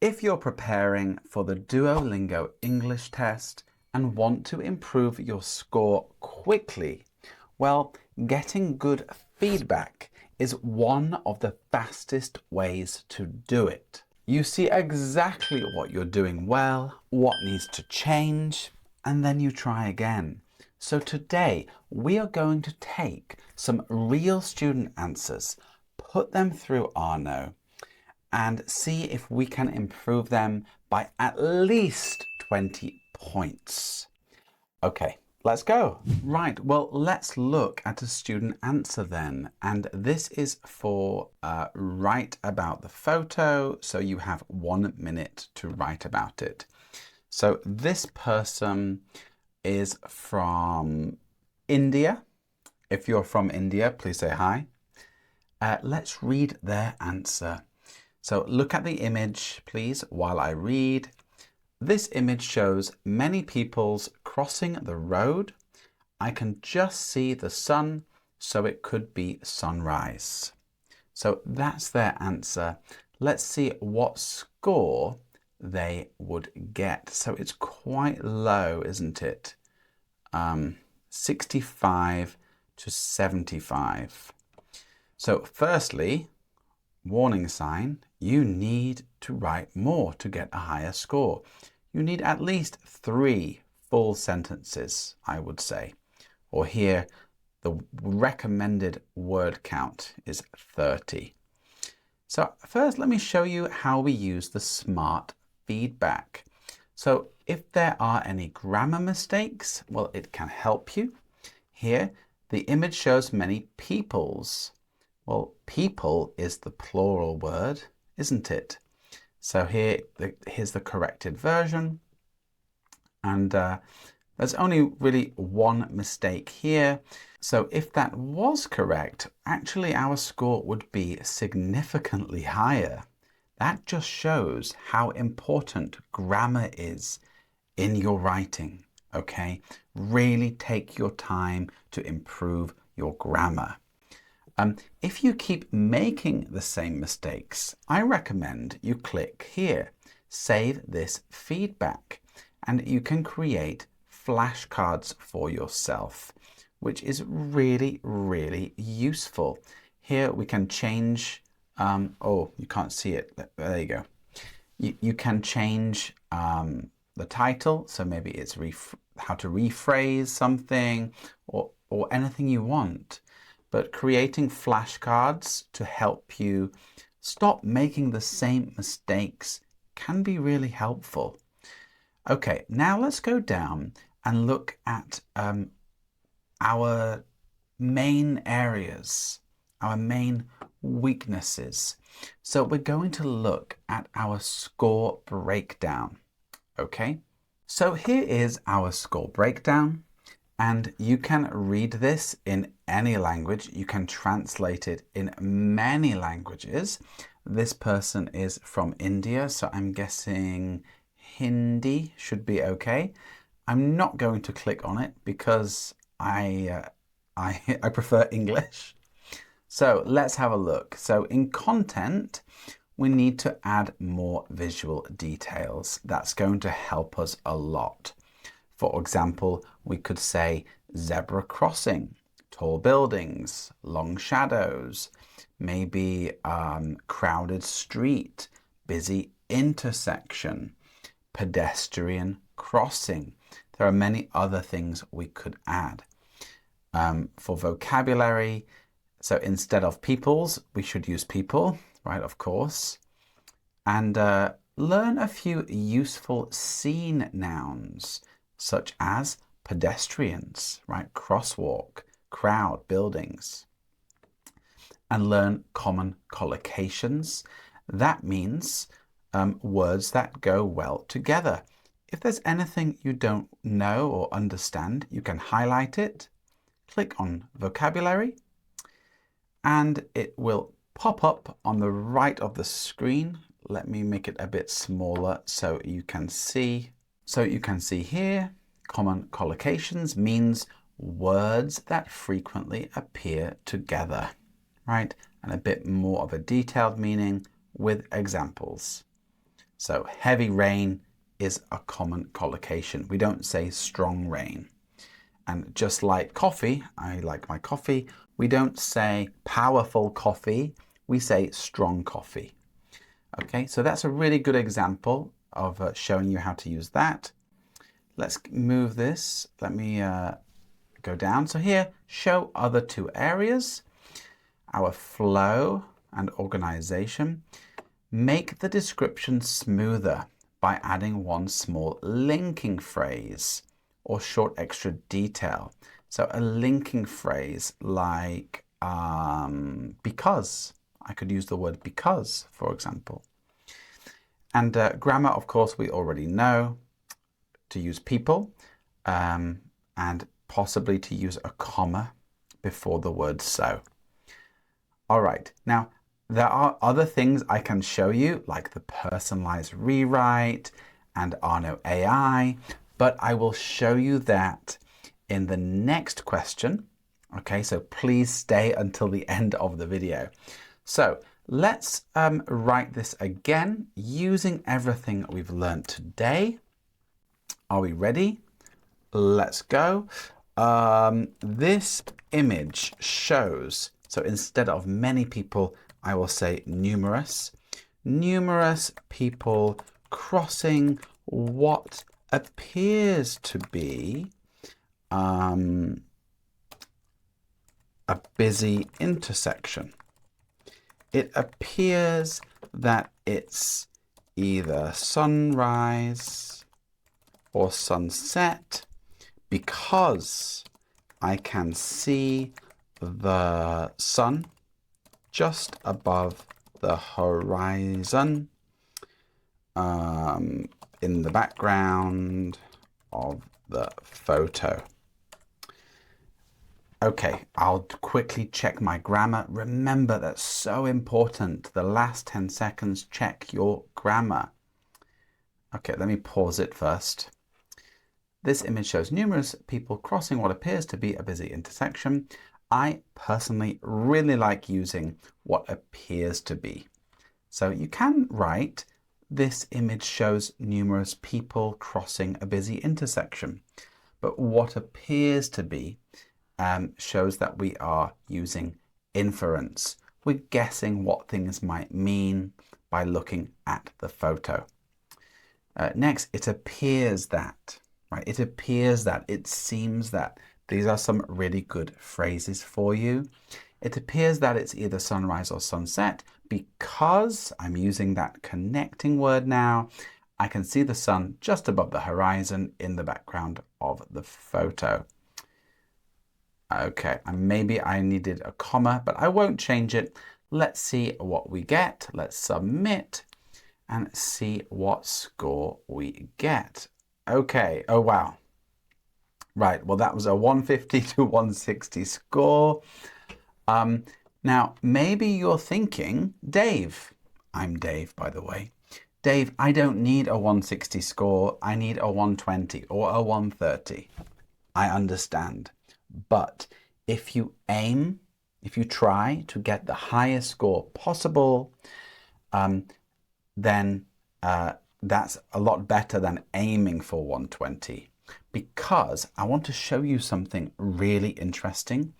If you're preparing for the Duolingo English Test and want to improve your score quickly, well, getting good feedback is one of the fastest ways to do it. You see exactly what you're doing well, what needs to change, and then you try again. So today we are going to take some real student answers, put them through Arno, and see if we can improve them by at least 20 points. Okay, let's go. Right, well, let's look at a student answer then. And this is for write about the photo. So you have 1 minute to write about it. So this person is from India. If you're from India, please say hi. Let's read their answer. So look at the image, please, while I read. This image shows many peoples crossing the road. I can just see the sun, so it could be sunrise. So that's their answer. Let's see what score they would get. So it's quite low, isn't it? 65 to 75. So firstly, warning sign, you need to write more to get a higher score. You need at least 3 full sentences, I would say. Or here, the recommended word count is 30. So first, let me show you how we use the SMART feedback. So if there are any grammar mistakes, well, it can help you. Here, the image shows many peoples. Well, people is the plural word, isn't it? So here's the corrected version. And there's only really one mistake here. So if that was correct, actually our score would be significantly higher. That just shows how important grammar is in your writing, okay? Really take your time to improve your grammar. If you keep making the same mistakes, I recommend you click here, save this feedback, and you can create flashcards for yourself, which is really, really useful. Here we can change, oh, you can't see it. There you go. You can change the title. So maybe it's how to rephrase something or anything you want. But creating flashcards to help you stop making the same mistakes can be really helpful. Okay, now let's go down and look at our main areas, our main weaknesses. So we're going to look at our score breakdown. Okay, so here is our score breakdown. And you can read this in any language. You can translate it in many languages. This person is from India, so I'm guessing Hindi should be okay. I'm not going to click on it because I prefer English. So let's have a look. So in content, we need to add more visual details. That's going to help us a lot. For example, we could say zebra crossing, tall buildings, long shadows, maybe crowded street, busy intersection, pedestrian crossing. There are many other things we could add. For vocabulary, so instead of peoples, we should use people, right, of course. And learn a few useful scene nouns, such as pedestrians, right? Crosswalk, crowd, buildings. And learn common collocations. That means words that go well together. If there's anything you don't know or understand, you can highlight it, click on vocabulary, and it will pop up on the right of the screen. Let me make it a bit smaller so you can see. So you can see here, common collocations means words that frequently appear together, right? And a bit more of a detailed meaning with examples. So heavy rain is a common collocation. We don't say strong rain. And just like coffee, I like my coffee, we don't say powerful coffee, we say strong coffee. Okay, so that's a really good example of showing you how to use that. Let's move this. Let me go down. So here, show other two areas, our flow and organization. Make the description smoother by adding one small linking phrase or short extra detail. So a linking phrase like because. I could use the word because, for example. And grammar, of course, we already know to use people and possibly to use a comma before the word so. All right, now there are other things I can show you, like the personalized rewrite and Arno AI, but I will show you that in the next question. Okay, so please stay until the end of the video. So let's write this again using everything we've learned today. Are we ready? Let's go. This image shows, so instead of many people, I will say numerous. Numerous people crossing what appears to be a busy intersection. It appears that it's either sunrise or sunset because I can see the sun just above the horizon in the background of the photo. Okay, I'll quickly check my grammar. Remember, that's so important. The last 10 seconds, check your grammar. Okay, let me pause it first. This image shows numerous people crossing what appears to be a busy intersection. I personally really like using what appears to be. So you can write, this image shows numerous people crossing a busy intersection. But what appears to be shows that we are using inference. We're guessing what things might mean by looking at the photo. Next, it appears that, right? It appears that, it seems that. These are some really good phrases for you. It appears that it's either sunrise or sunset because I'm using that connecting word now. I can see the sun just above the horizon in the background of the photo. Okay, and maybe I needed a comma, but I won't change it. Let's see what we get. Let's submit and see what score we get. Okay, oh wow. Right, well that was a 150 to 160 score. Now, maybe you're thinking, Dave, I'm Dave, by the way. Dave, I don't need a 160 score. I need a 120 or a 130. I understand. But if you aim, if you try to get the highest score possible, then that's a lot better than aiming for 120, because I want to show you something really interesting.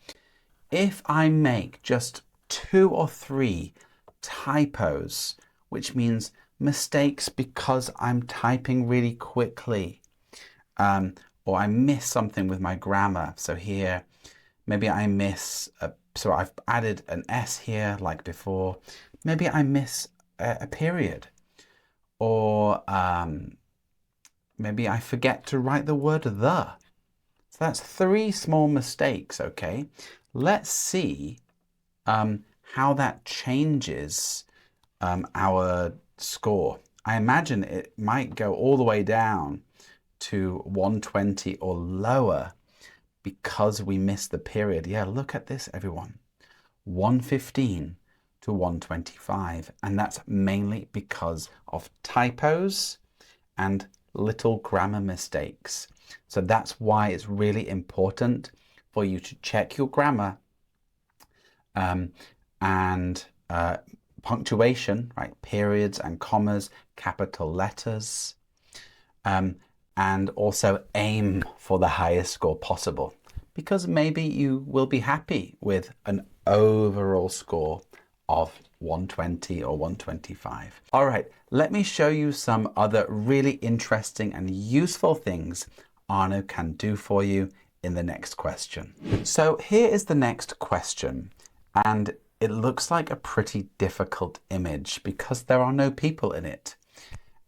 If I make just 2 or 3 typos, which means mistakes because I'm typing really quickly, or I miss something with my grammar. So here, maybe I miss, so I've added an S here like before. Maybe I miss a period, or maybe I forget to write the word the. So that's 3 small mistakes, okay? Let's see how that changes our score. I imagine it might go all the way down to 120 or lower because we missed the period. Yeah, look at this, everyone. 115 to 125. And that's mainly because of typos and little grammar mistakes. So that's why it's really important for you to check your grammar and punctuation, right? Periods and commas, capital letters, and also aim for the highest score possible, because maybe you will be happy with an overall score of 120 or 125. All right, let me show you some other really interesting and useful things Arno can do for you in the next question. So here is the next question, and it looks like a pretty difficult image because there are no people in it.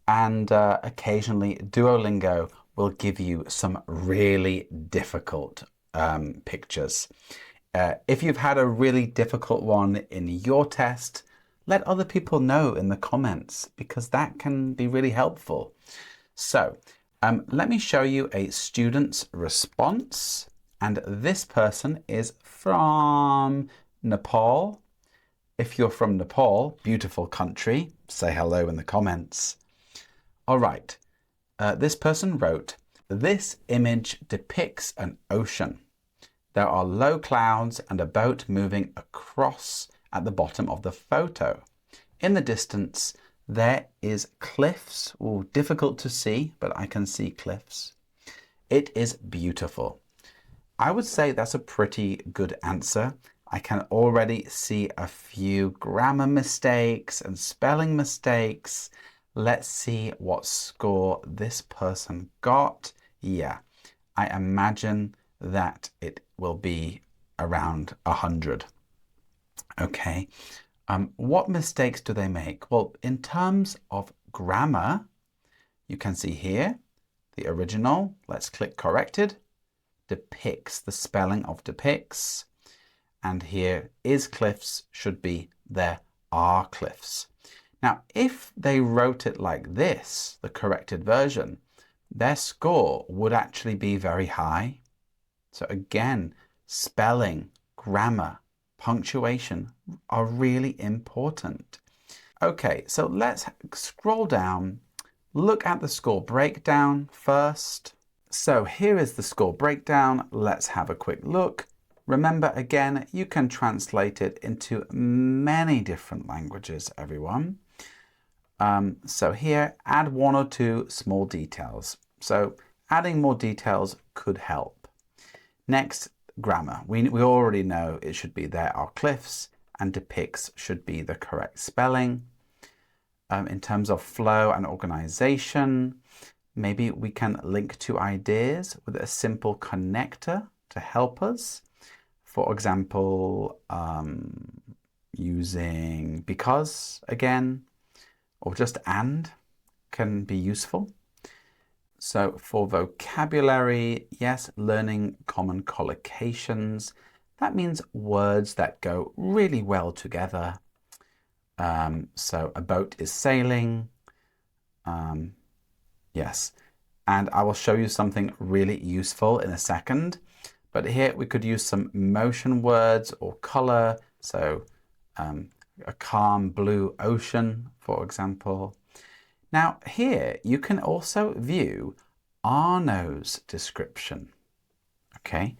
And occasionally Duolingo will give you some really difficult pictures. If you've had a really difficult one in your test, let other people know in the comments, because that can be really helpful. So let me show you a student's response. And this person is from Nepal. If you're from Nepal, beautiful country, say hello in the comments. All right, this person wrote, "This image depicts an ocean. There are low clouds and a boat moving across at the bottom of the photo. In the distance, there is cliffs." Ooh, difficult to see, but I can see cliffs. "It is beautiful." I would say that's a pretty good answer. I can already see a few grammar mistakes and spelling mistakes. Let's see what score this person got. Yeah, I imagine that it will be around 100. Okay, what mistakes do they make? Well, in terms of grammar, you can see here, the original, let's click corrected, depicts, the spelling of depicts. And here is cliffs should be there are cliffs. Now, if they wrote it like this, the corrected version, their score would actually be very high. So again, spelling, grammar, punctuation are really important. Okay, so let's scroll down, look at the score breakdown first. So here is the score breakdown. Let's have a quick look. Remember, again, you can translate it into many different languages, everyone. So here, add one or two small details. So adding more details could help. Next, grammar. We already know it should be there are cliffs, and depicts should be the correct spelling. In terms of flow and organization, maybe we can link two ideas with a simple connector to help us. For example, using because again, or just and can be useful. So for vocabulary, yes, learning common collocations. That means words that go really well together. So a boat is sailing. Yes, and I will show you something really useful in a second. But here we could use some motion words or color. So a calm blue ocean, for example. Now here you can also view Arno's description. Okay.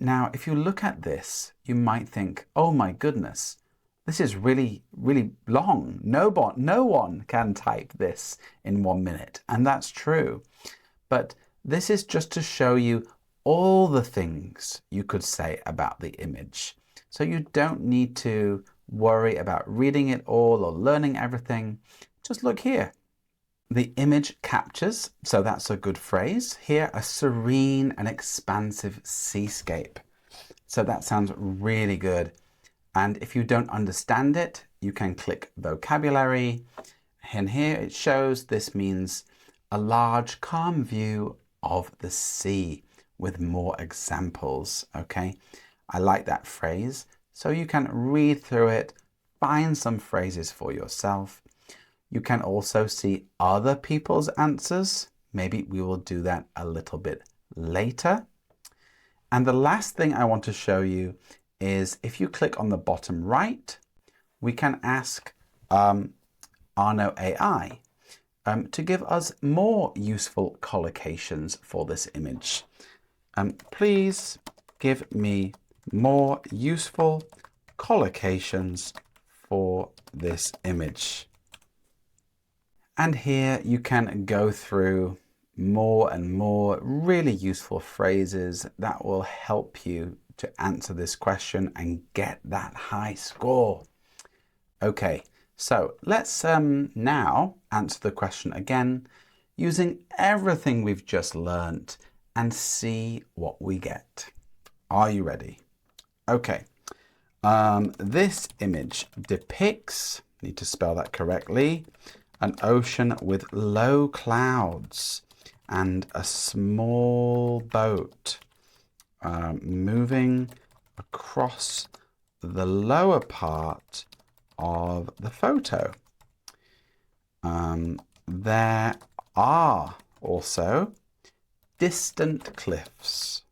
Now if you look at this, you might think, oh my goodness, this is really, really long. No one can type this in 1 minute. And that's true. But this is just to show you all the things you could say about the image. So you don't need to worry about reading it all or learning everything. Just look here. The image captures, so that's a good phrase. Here, a serene and expansive seascape. So that sounds really good. And if you don't understand it, you can click vocabulary. And here it shows this means a large calm view of the sea with more examples. Okay, I like that phrase. So you can read through it, find some phrases for yourself. You can also see other people's answers. Maybe we will do that a little bit later. And the last thing I want to show you is if you click on the bottom right, we can ask Arno AI to give us more useful collocations for this image. Please give me more useful collocations for this image. And here you can go through more and more really useful phrases that will help you to answer this question and get that high score. Okay, so let's now answer the question again using everything we've just learnt and see what we get. Are you ready? Okay, this image depicts, need to spell that correctly, an ocean with low clouds and a small boat moving across the lower part of the photo. There are also distant cliffs.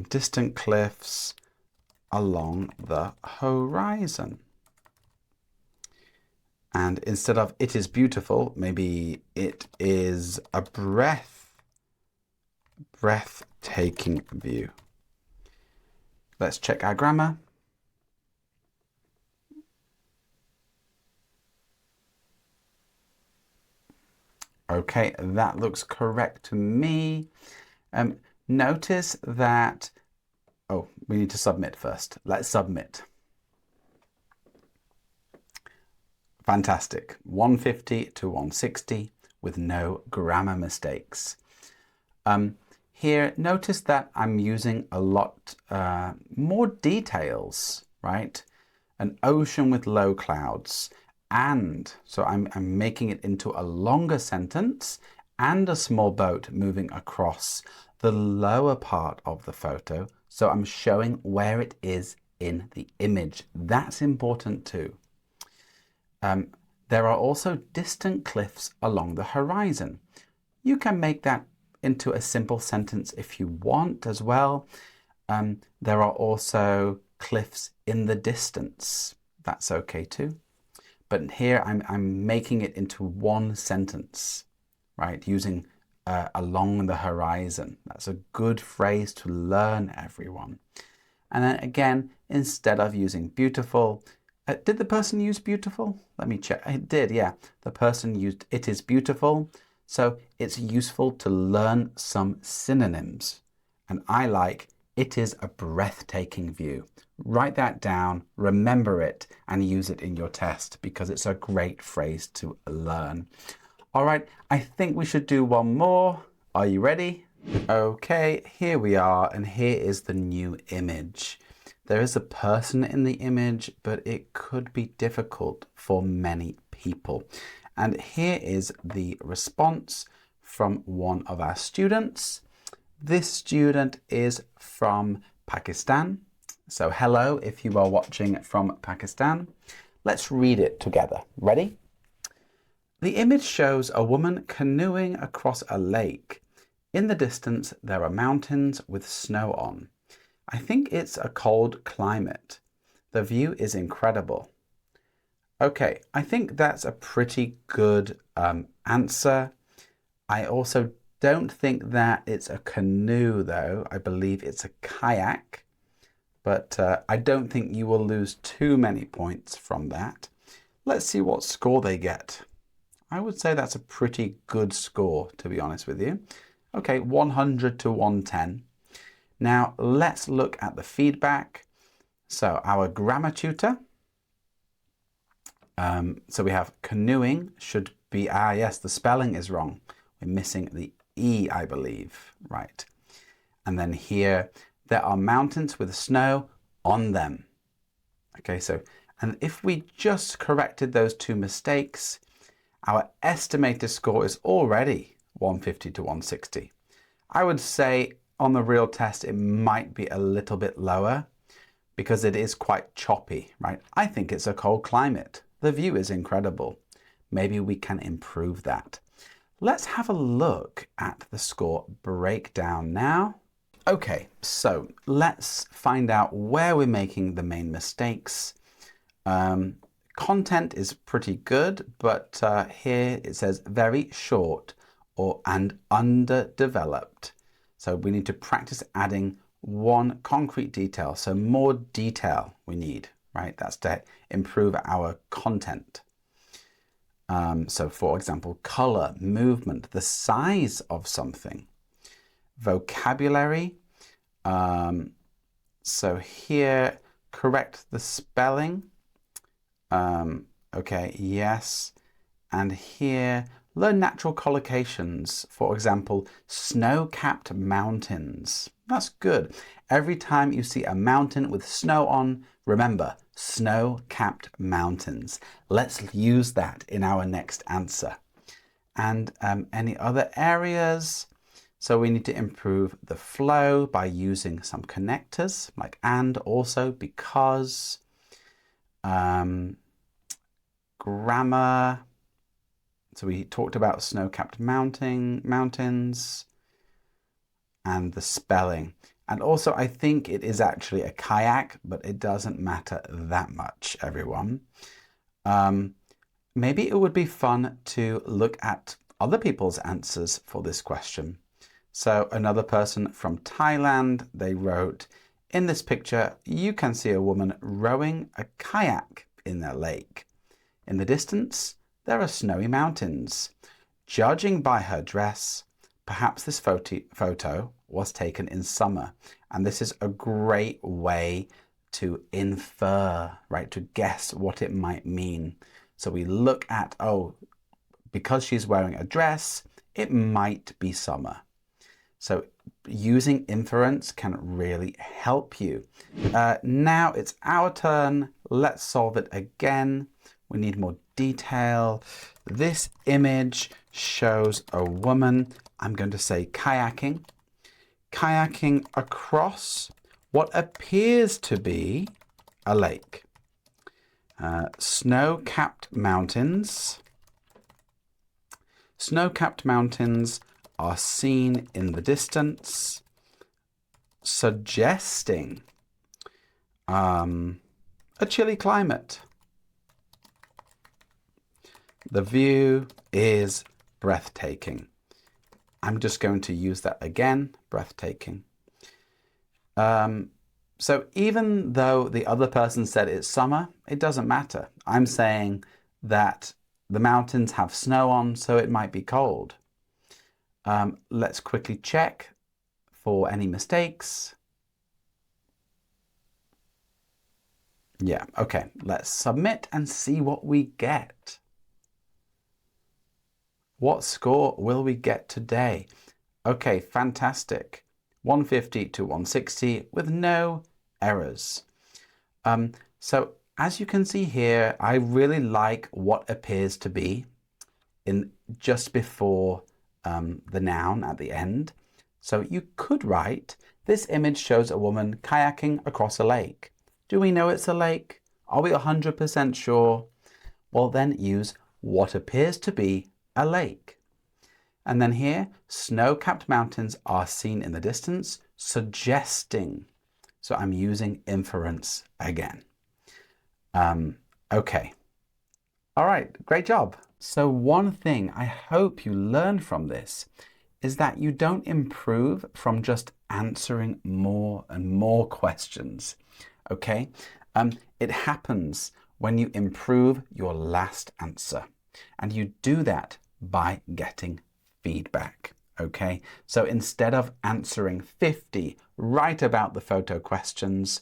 Distant cliffs along the horizon. And instead of "it is beautiful," maybe "it is a breathtaking view." Let's check our grammar. Okay, that looks correct to me. Notice that, oh, we need to submit first. Let's submit. Fantastic. 150 to 160 with no grammar mistakes. Here, notice that I'm using a lot more details, right? An ocean with low clouds. And so I'm making it into a longer sentence and a small boat moving across the lower part of the photo. So I'm showing where it is in the image. That's important too. There are also distant cliffs along the horizon. You can make that into a simple sentence if you want as well. There are also cliffs in the distance. That's okay too. But here I'm making it into one sentence, right? Using along the horizon. That's a good phrase to learn, everyone. And then again, instead of using beautiful, did the person use beautiful? Let me check. It did, yeah. The person used "it is beautiful." So it's useful to learn some synonyms. And I like "it is a breathtaking view." Write that down, remember it, and use it in your test because it's a great phrase to learn. All right, I think we should do one more. Are you ready? Okay, here we are, and here is the new image. There is a person in the image, but it could be difficult for many people. And here is the response from one of our students. This student is from Pakistan. So hello if you are watching from Pakistan. Let's read it together. Ready? The image shows a woman canoeing across a lake. In the distance, there are mountains with snow on. I think it's a cold climate. The view is incredible. Okay, I think that's a pretty good answer. I also don't think that it's a canoe though. I believe it's a kayak. But I don't think you will lose too many points from that. Let's see what score they get. I would say that's a pretty good score, to be honest with you. Okay, 100 to 110. Now let's look at the feedback. So our grammar tutor. So we have canoeing should be, yes, the spelling is wrong. We're missing the E, I believe, right. And then here, there are mountains with snow on them. Okay, so, and if we just corrected those two mistakes, our estimated score is already 150 to 160. I would say on the real test, it might be a little bit lower because it is quite choppy, right? I think it's a cold climate. The view is incredible. Maybe we can improve that. Let's have a look at the score breakdown now. Okay, so let's find out where we're making the main mistakes. Content is pretty good, but here it says very short and underdeveloped. So we need to practice adding one concrete detail. So more detail we need, right? That's to improve our content. So for example, color, movement, the size of something. Vocabulary. So here, correct the spelling. Okay, yes. And here, learn natural collocations. For example, snow-capped mountains. That's good. Every time you see a mountain with snow on, remember, snow-capped mountains. Let's use that in our next answer. And any other areas? So we need to improve the flow by using some connectors like and, also, because. Grammar. So we talked about snow-capped mountains and the spelling. And also I think it is actually a kayak, but it doesn't matter that much, everyone. Maybe it would be fun to look at other people's answers for this question. So another person from Thailand, they wrote, in this picture, you can see a woman rowing a kayak in the lake. In the distance, there are snowy mountains. Judging by her dress, perhaps this photo was taken in summer. And this is a great way to infer, right, to guess what it might mean. So we look at, oh, because she's wearing a dress, it might be summer. So using inference can really help you. Now it's our turn. Let's solve it again. We need more detail. This image shows a woman, I'm going to say kayaking across what appears to be a lake. Snow-capped mountains. Snow-capped mountains are seen in the distance, suggesting a chilly climate. The view is breathtaking. I'm just going to use that again, breathtaking. So even though the other person said it's summer, it doesn't matter. I'm saying that the mountains have snow on, so it might be cold. Let's quickly check for any mistakes. Yeah, okay. Let's submit and see what we get. What score will we get today? Okay, fantastic. 150 to 160 with no errors. So as you can see here, I really like what appears to be in just before the noun at the end. So you could write, this image shows a woman kayaking across a lake. Do we know it's a lake? Are we 100% sure? Well, then use what appears to be a lake. And then here, snow-capped mountains are seen in the distance, suggesting. So I'm using inference again. Okay. All right, great job. So one thing I hope you learn from this is that you don't improve from just answering more and more questions. Okay? It happens when you improve your last answer. And you do that by getting feedback. Okay? So instead of answering 50 right about the photo questions,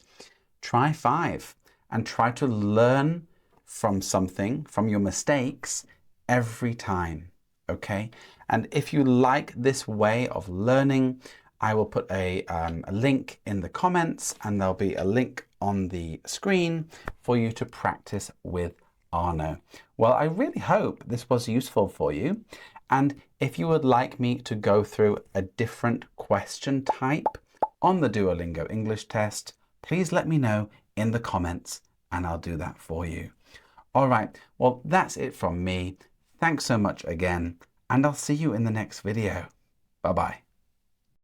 try 5 and try to learn from something, from your mistakes every time. Okay? And if you like this way of learning, I will put a link in the comments, and there'll be a link on the screen for you to practice with Arno. Well, I really hope this was useful for you. And if you would like me to go through a different question type on the Duolingo English test, please let me know in the comments and I'll do that for you. All right, well, that's it from me. Thanks so much again, and I'll see you in the next video. Bye-bye.